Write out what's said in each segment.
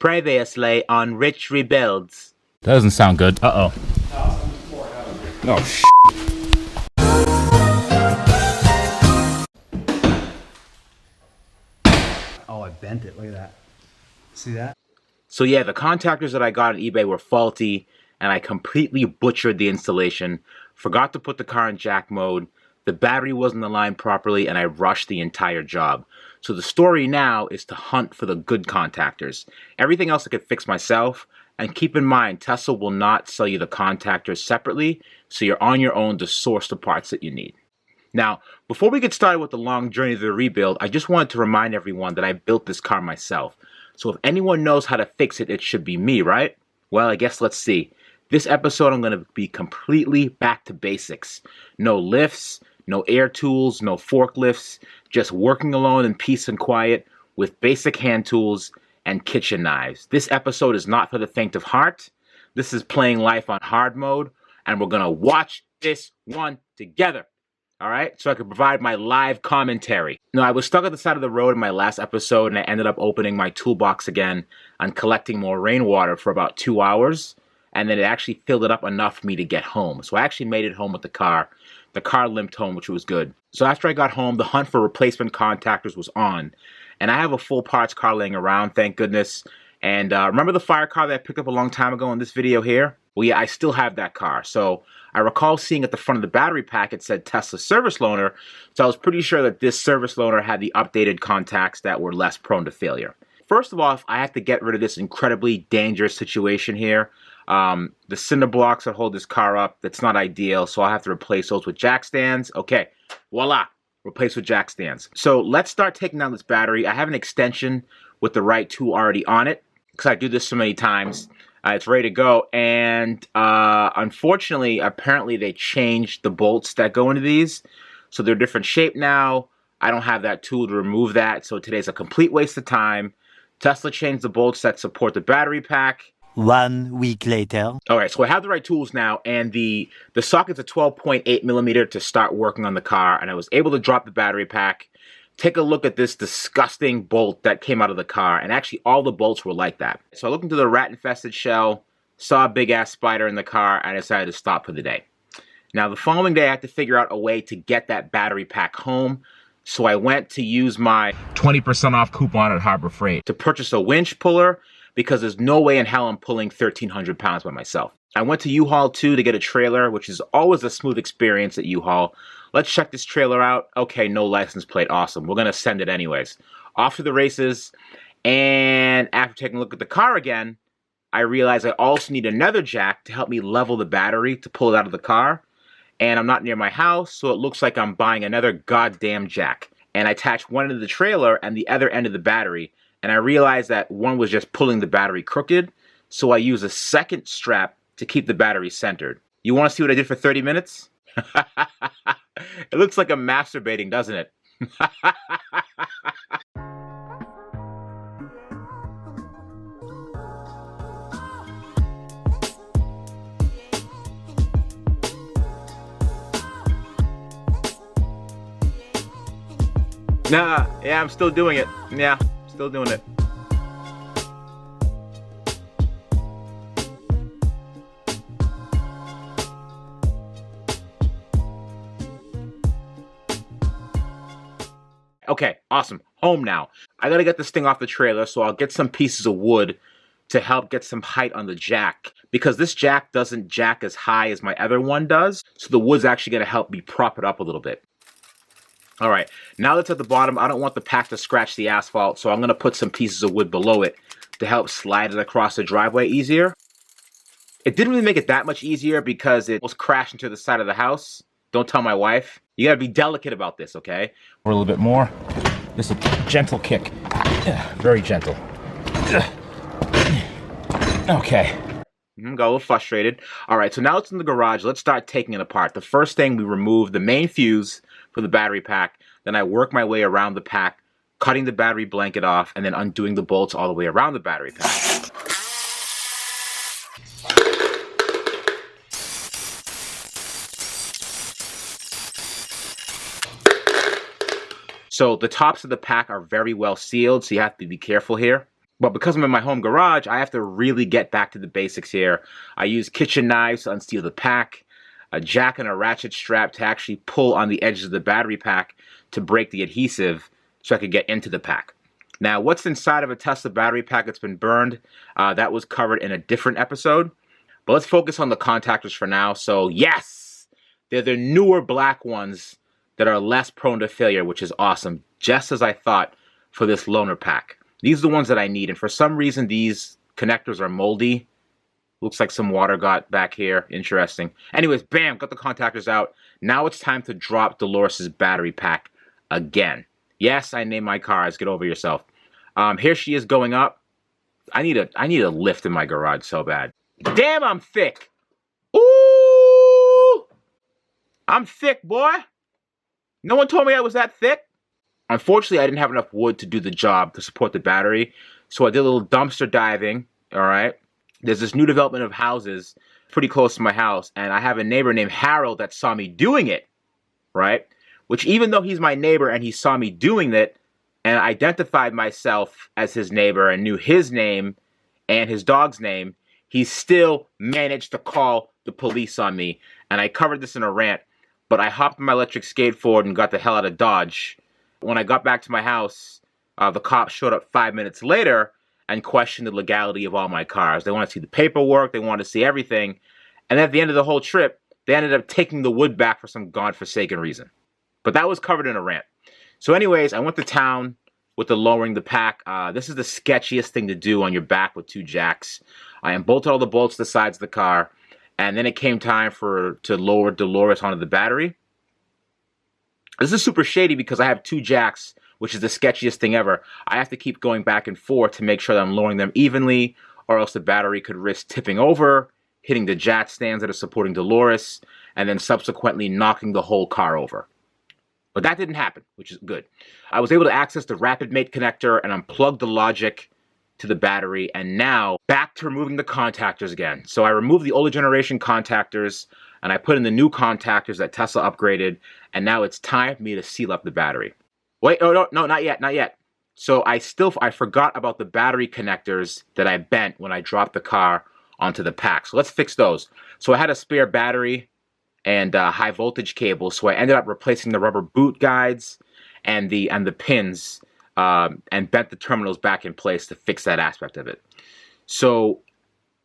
Previously on Rich Rebuilds. That doesn't sound good. Uh-oh. Oh, sh**. Oh, I bent it. Look at that. See that? So yeah, the contactors that I got on eBay were faulty, and I completely butchered the installation. Forgot to put the car in jack mode. The battery wasn't aligned properly, and I rushed the entire job. So the story now is to hunt for the good contactors. Everything else I could fix myself. And keep in mind, Tesla will not sell you the contactors separately, so you're on your own to source the parts that you need. Now, before we get started with the long journey to the rebuild, I just wanted to remind everyone that I built this car myself. So if anyone knows how to fix it, it should be me, right? Well, I guess let's see. This episode, I'm going to be completely back to basics. No lifts, no air tools, no forklifts, just working alone in peace and quiet with basic hand tools and kitchen knives. This episode is not for the faint of heart. This is playing life on hard mode, and we're going to watch this one together. All right, so I could provide my live commentary. Now, I was stuck at the side of the road in my last episode, and I ended up opening my toolbox again and collecting more rainwater for about 2 hours, and then it actually filled it up enough for me to get home. So I actually made it home with the car. The car limped home, which was good. So after I got home, the hunt for replacement contactors was on, and I have a full parts car laying around, thank goodness. And remember the fire car that I picked up a long time ago in this video here? Well, yeah, I still have that car. So I recall seeing at the front of the battery pack, it said Tesla service loaner. So I was pretty sure that this service loaner had the updated contacts that were less prone to failure. First of all, I have to get rid of this incredibly dangerous situation here. The cinder blocks that hold this car up, that's not ideal. So I'll have to replace those with jack stands. Okay, voila, replace with jack stands. So let's start taking down this battery. I have an extension with the right tool already on it because I do this so many times. It's ready to go, and unfortunately, apparently they changed the bolts that go into these, so they're different shape now. I don't have that tool to remove that, so today's a complete waste of time. Tesla changed the bolts that support the battery pack. 1 week later. All right, so I have the right tools now, and the socket's a 12.8 millimeter to start working on the car, and I was able to drop the battery pack. Take a look at this disgusting bolt that came out of the car, and actually all the bolts were like that. So I looked into the rat-infested shell, saw a big-ass spider in the car, and I decided to stop for the day. Now, the following day, I had to figure out a way to get that battery pack home, so I went to use my 20% off coupon at Harbor Freight to purchase a winch puller, because there's no way in hell I'm pulling 1,300 pounds by myself. I went to U-Haul too to get a trailer, which is always a smooth experience at U-Haul. Let's check this trailer out. Okay, no license plate. Awesome. We're going to send it anyways. Off to the races. And after taking a look at the car again, I realized I also need another jack to help me level the battery to pull it out of the car. And I'm not near my house, so it looks like I'm buying another goddamn jack. And I attached one end of the trailer and the other end of the battery. And I realized that one was just pulling the battery crooked. So I used a second strap to keep the battery centered. You want to see what I did for 30 minutes? It looks like I'm masturbating, doesn't it? Nah, yeah, I'm still doing it. Yeah, still doing it. Okay, awesome. Home now. I gotta get this thing off the trailer, so I'll get some pieces of wood to help get some height on the jack. Because this jack doesn't jack as high as my other one does, so the wood's actually gonna help me prop it up a little bit. All right, now that's at the bottom, I don't want the pack to scratch the asphalt, so I'm gonna put some pieces of wood below it to help slide it across the driveway easier. It didn't really make it that much easier because it was crashing to the side of the house. Don't tell my wife. You gotta be delicate about this, okay? Or a little bit more. Just a gentle kick. Very gentle. Okay. Got a little frustrated. All right, so now it's in the garage. Let's start taking it apart. The first thing, we remove the main fuse for the battery pack. Then I work my way around the pack, cutting the battery blanket off, and then undoing the bolts all the way around the battery pack. So the tops of the pack are very well sealed, so you have to be careful here. But because I'm in my home garage, I have to really get back to the basics here. I use kitchen knives to unseal the pack, a jack and a ratchet strap to actually pull on the edges of the battery pack to break the adhesive so I could get into the pack. Now, what's inside of a Tesla battery pack that's been burned, that was covered in a different episode. But let's focus on the contactors for now. So yes, they're the newer black ones that are less prone to failure, which is awesome, just as I thought for this loaner pack. These are the ones that I need, and for some reason these connectors are moldy. Looks like some water got back here. Interesting. Anyways, bam, got the contactors out. Now it's time to drop Dolores' battery pack again. Yes, I named my cars. Get over yourself. Here she is going up. I need a lift in my garage so bad. Damn, I'm thick. Ooh! I'm thick, boy. No one told me I was that thick. Unfortunately, I didn't have enough wood to do the job to support the battery, so I did a little dumpster diving, all right? There's this new development of houses pretty close to my house, and I have a neighbor named Harold that saw me doing it, right? Which, even though he's my neighbor and he saw me doing it and identified myself as his neighbor and knew his name and his dog's name, he still managed to call the police on me. And I covered this in a rant, but I hopped on my electric skateboard and got the hell out of Dodge. When I got back to my house, the cops showed up 5 minutes later and questioned the legality of all my cars. They want to see the paperwork. They want to see everything. And at the end of the whole trip, they ended up taking the wood back for some godforsaken reason. But that was covered in a rant. So anyways, I went to town with the lowering the pack. This is the sketchiest thing to do on your back with 2 jacks. I unbolted all the bolts to the sides of the car. And then it came time to lower Dolores onto the battery. This is super shady because I have 2 jacks, which is the sketchiest thing ever. I have to keep going back and forth to make sure that I'm lowering them evenly, or else the battery could risk tipping over, hitting the jack stands that are supporting Dolores, and then subsequently knocking the whole car over. But that didn't happen, which is good. I was able to access the rapid mate connector and unplug the logic to the battery, and now back to removing the contactors again. So I removed the older generation contactors, and I put in the new contactors that Tesla upgraded, and now it's time for me to seal up the battery. Wait, no, not yet. So I forgot about the battery connectors that I bent when I dropped the car onto the pack. So let's fix those. So I had a spare battery and high voltage cable, so I ended up replacing the rubber boot guides and the pins, and bent the terminals back in place to fix that aspect of it. So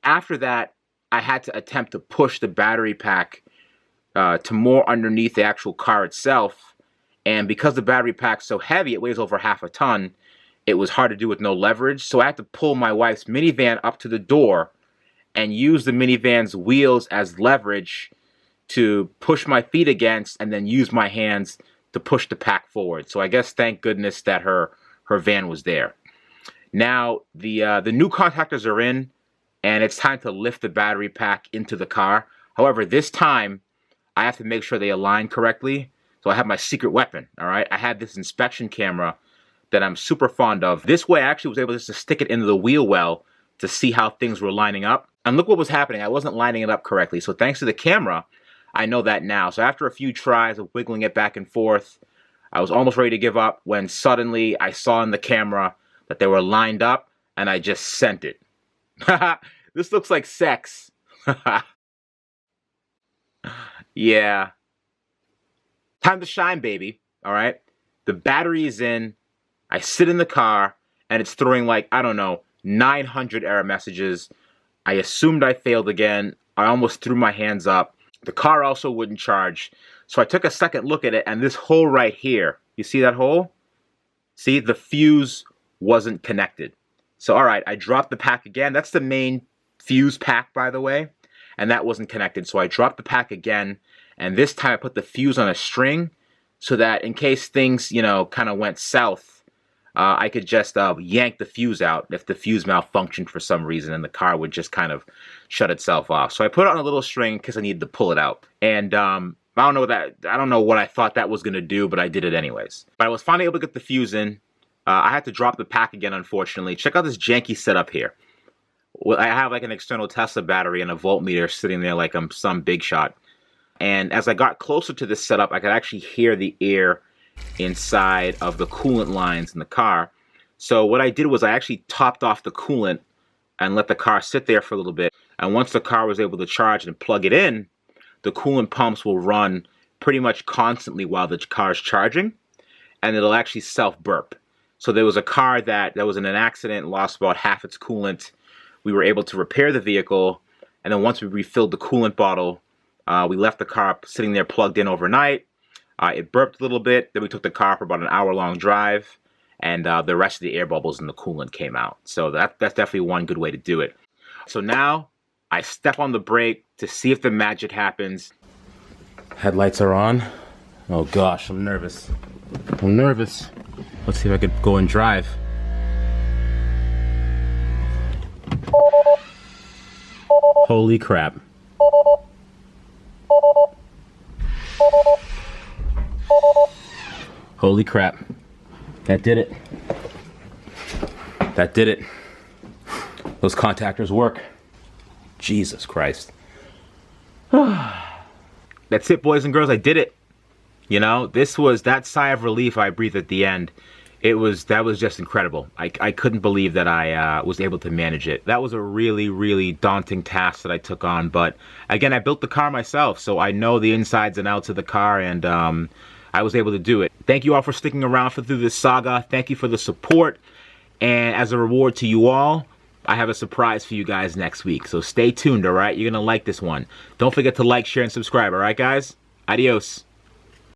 after that, I had to attempt to push the battery pack to more underneath the actual car itself. And because the battery pack's so heavy, it weighs over half a ton, it was hard to do with no leverage. So I had to pull my wife's minivan up to the door and use the minivan's wheels as leverage to push my feet against, and then use my hands to push the pack forward. So I guess thank goodness that her van was there. Now the new contactors are in, and it's time to lift the battery pack into the car. However, this time I have to make sure they align correctly. So I have my secret weapon, all right? I had this inspection camera that I'm super fond of. This way I actually was able just to stick it into the wheel well to see how things were lining up. And look what was happening. I wasn't lining it up correctly. So thanks to the camera, I know that now. So after a few tries of wiggling it back and forth, I was almost ready to give up when suddenly I saw in the camera that they were lined up, and I just sent it. This looks like sex. Yeah. Time to shine, baby. All right? The battery is in. I sit in the car, and it's throwing like, I don't know, 900 error messages. I assumed I failed again. I almost threw my hands up. The car also wouldn't charge. So I took a second look at it, and this hole right here, you see that hole? See, the fuse wasn't connected. So, all right, I dropped the pack again. That's the main fuse pack, by the way, and that wasn't connected. So I dropped the pack again, and this time I put the fuse on a string so that in case things, kind of went south, I could just yank the fuse out if the fuse malfunctioned for some reason, and the car would just kind of shut itself off. So I put it on a little string because I needed to pull it out. And I don't know what I thought that was going to do, but I did it anyways. But I was finally able to get the fuse in. I had to drop the pack again, unfortunately. Check out this janky setup here. I have like an external Tesla battery and a voltmeter sitting there like I'm some big shot. And as I got closer to this setup, I could actually hear the air inside of the coolant lines in the car. So what I did was I actually topped off the coolant and let the car sit there for a little bit. And once the car was able to charge and plug it in, the coolant pumps will run pretty much constantly while the car's charging, and it'll actually self-burp. So there was a car that was in an accident, lost about half its coolant. We were able to repair the vehicle, and then once we refilled the coolant bottle, we left the car sitting there plugged in overnight. It burped a little bit. Then we took the car for about an hour-long drive, and the rest of the air bubbles in the coolant came out. So that's definitely one good way to do it. So now I step on the brake to see if the magic happens. Headlights are on. Oh gosh, I'm nervous. I'm nervous. Let's see if I could go and drive. Holy crap. Holy crap. That did it. That did it. Those contactors work. Jesus Christ. That's it, boys and girls. I did it. You know, this was that sigh of relief I breathed at the end. That was just incredible. I couldn't believe that I was able to manage it. That was a really, really daunting task that I took on. But again, I built the car myself, so I know the insides and outs of the car, and I was able to do it. Thank you all for sticking around through this saga. Thank you for the support. And as a reward to you all, I have a surprise for you guys next week. So stay tuned, all right? You're going to like this one. Don't forget to like, share, and subscribe, all right, guys? Adios.